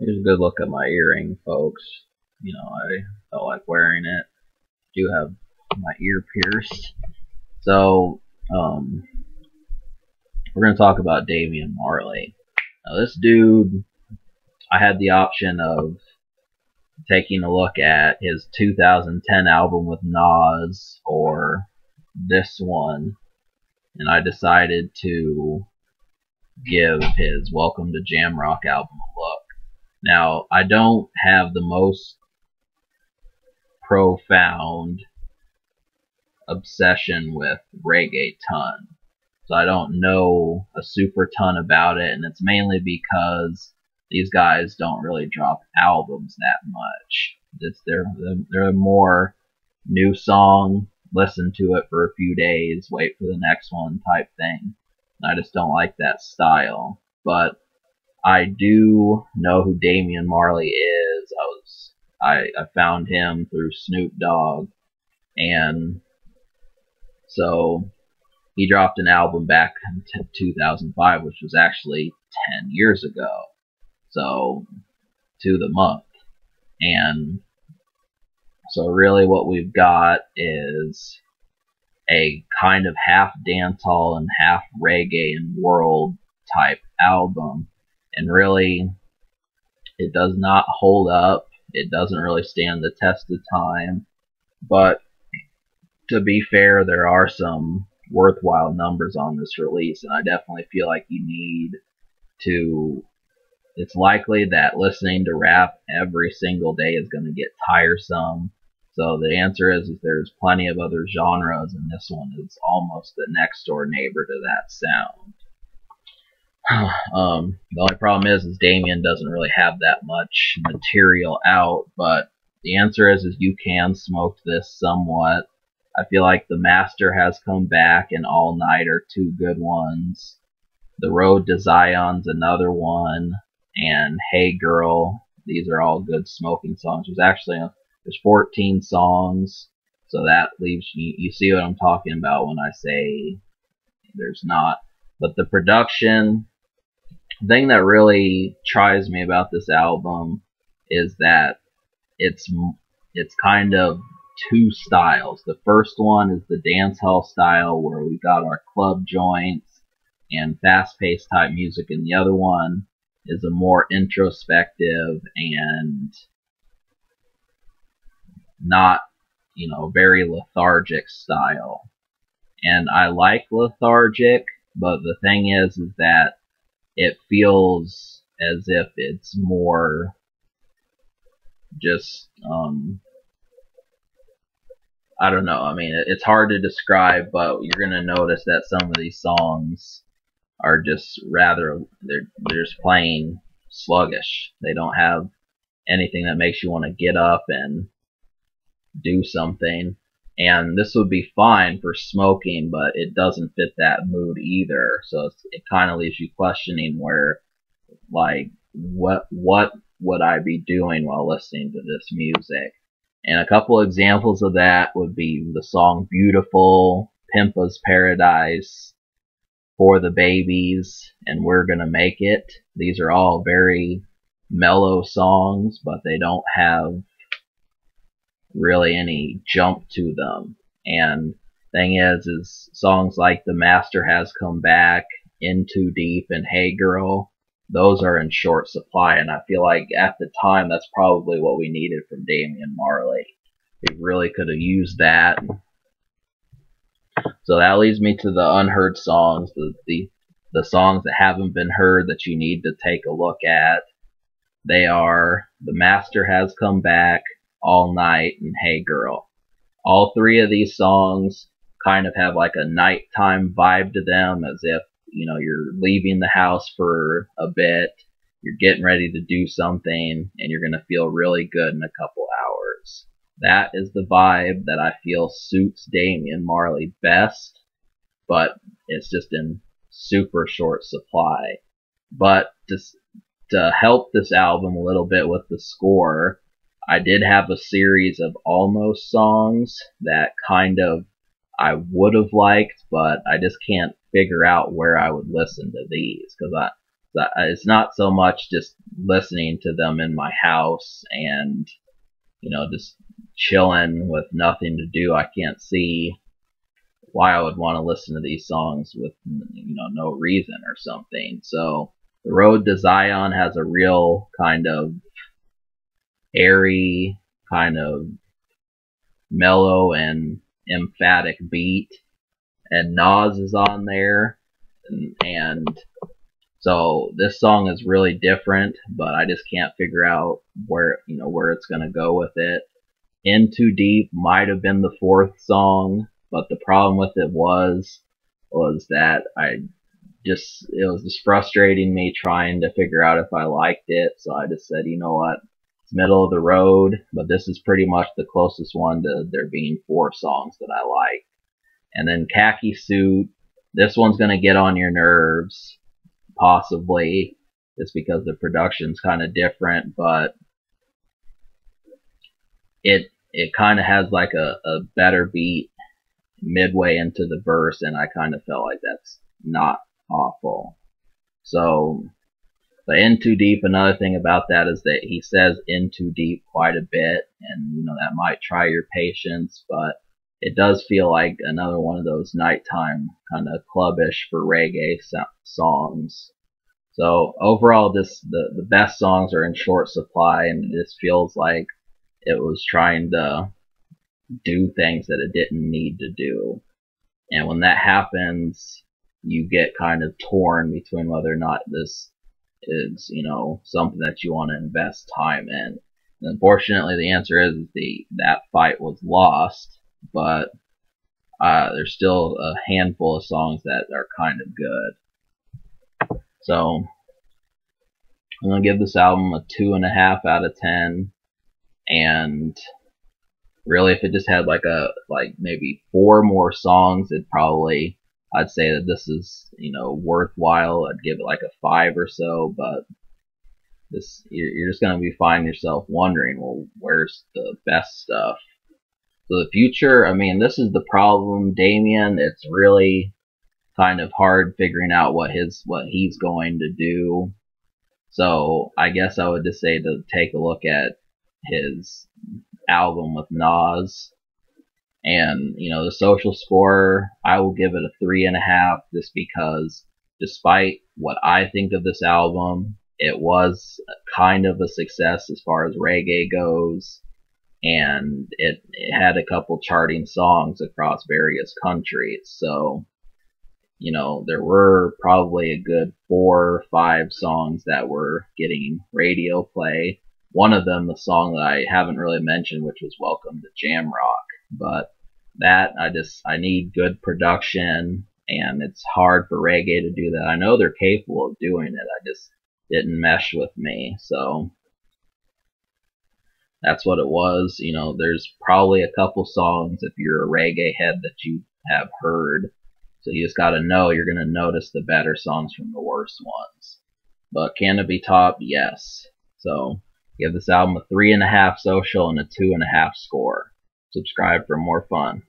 Here's a good look at my earring, folks. You know, I felt like wearing it. Do have my ear pierced. So, we're going to talk about Damian Marley. Now, this dude, I had the option of taking a look at his 2010 album with Nas or this one, and I decided to give his Welcome to Jamrock album a look. Now, I don't have the most profound obsession with reggaeton, so I don't know a super ton about it, and it's mainly because these guys don't really drop albums that much. They're more new song, listen to it for a few days, wait for the next one type thing. And I just don't like that style. But I do know who Damian Marley is. I found him through Snoop Dogg, and so he dropped an album back in 2005, which was actually 10 years ago. So, to the month. And so really what we've got is a kind of half dancehall and half reggae and world type album. And really, it does not hold up. It doesn't really stand the test of time. But to be fair, there are some worthwhile numbers on this release, and I definitely feel like you need to. It's likely that listening to rap every single day is going to get tiresome. So the answer is there's plenty of other genres, and this one is almost the next door neighbor to that sound. The only problem is Damien doesn't really have that much material out, but the answer is you can smoke this somewhat. I feel like The Master has come back, and All Night are two good ones. The Road to Zion's another one, and Hey Girl. These are all good smoking songs. There's 14 songs, so that leaves you see what I'm talking about when I say there's not. But the production, the thing that really tries me about this album is that it's kind of two styles. The first one is the dancehall style where we got our club joints and fast-paced type music, and the other one is a more introspective and not, very lethargic style. And I like lethargic, but the thing is that it feels as if it's more just, I don't know. I mean, it's hard to describe, but you're going to notice that some of these songs are just they're just plain sluggish. They don't have anything that makes you want to get up and do something. And this would be fine for smoking, but it doesn't fit that mood either. So it kind of leaves you questioning where, like, what would I be doing while listening to this music? And a couple examples of that would be the song Beautiful, Pimpa's Paradise, For the Babies, and We're Gonna Make It. These are all very mellow songs, but they don't have really any jump to them. And thing is songs like The Master Has Come Back, In Too Deep, and Hey Girl, those are in short supply, and I feel like at the time that's probably what we needed from Damian Marley. We really could have used that. So that leads me to the unheard songs, the songs that haven't been heard that you need to take a look at. They are The Master Has Come Back, All Night, and Hey Girl. All three of these songs kind of have like a nighttime vibe to them, as if, you're leaving the house for a bit, you're getting ready to do something, and you're going to feel really good in a couple hours. That is the vibe that I feel suits Damian Marley best, but it's just in super short supply. But to help this album a little bit with the score, I did have a series of almost songs that kind of I would have liked, but I just can't figure out where I would listen to these, because it's not so much just listening to them in my house and, just chilling with nothing to do. I can't see why I would want to listen to these songs with, no reason or something. So the Road to Zion has a real kind of airy, kind of mellow and emphatic beat, and Nas is on there, and so this song is really different, but I just can't figure out where it's gonna go with it. In Too Deep might have been the fourth song, but the problem with it was that it was just frustrating me trying to figure out if I liked it. So I just said, you know what, it's middle of the road, but this is pretty much the closest one to there being 4 songs that I like. And then Khaki Suit, this one's gonna get on your nerves, possibly, just because the production's kind of different, but it kind of has like a better beat midway into the verse, and I kind of felt like that's not awful. So, but In Too Deep, another thing about that is that he says in too deep quite a bit, and that might try your patience, but it does feel like another one of those nighttime kind of clubbish for reggae songs. So overall, the best songs are in short supply, and this feels like it was trying to do things that it didn't need to do. And when that happens, you get kind of torn between whether or not this is, something that you want to invest time in. And unfortunately, the answer is that fight was lost, but there's still a handful of songs that are kind of good. So I'm gonna give this album a 2.5 out of 10, and really, if it just had like maybe 4 more songs, I'd say that this is, worthwhile. I'd give it like a 5 or so, but you're just gonna be finding yourself wondering, well, where's the best stuff? So the future, I mean, this is the problem, Damian. It's really kind of hard figuring out what he's going to do. So I guess I would just say to take a look at his album with Nas, and the social score, I will give it a 3.5, just because despite what I think of this album, it was kind of a success as far as reggae goes, and it had a couple charting songs across various countries. So there were probably a good 4 or 5 songs that were getting radio play. One of them, the song that I haven't really mentioned, which was Welcome to Jamrock. But that, I need good production, and it's hard for reggae to do that. I know they're capable of doing it, I just didn't mesh with me. So that's what it was. There's probably a couple songs, if you're a reggae head, that you have heard. So you just gotta know, you're gonna notice the better songs from the worst ones. But can it be topped? Yes. So give this album a 3.5 social and a 2.5 score. Subscribe for more fun.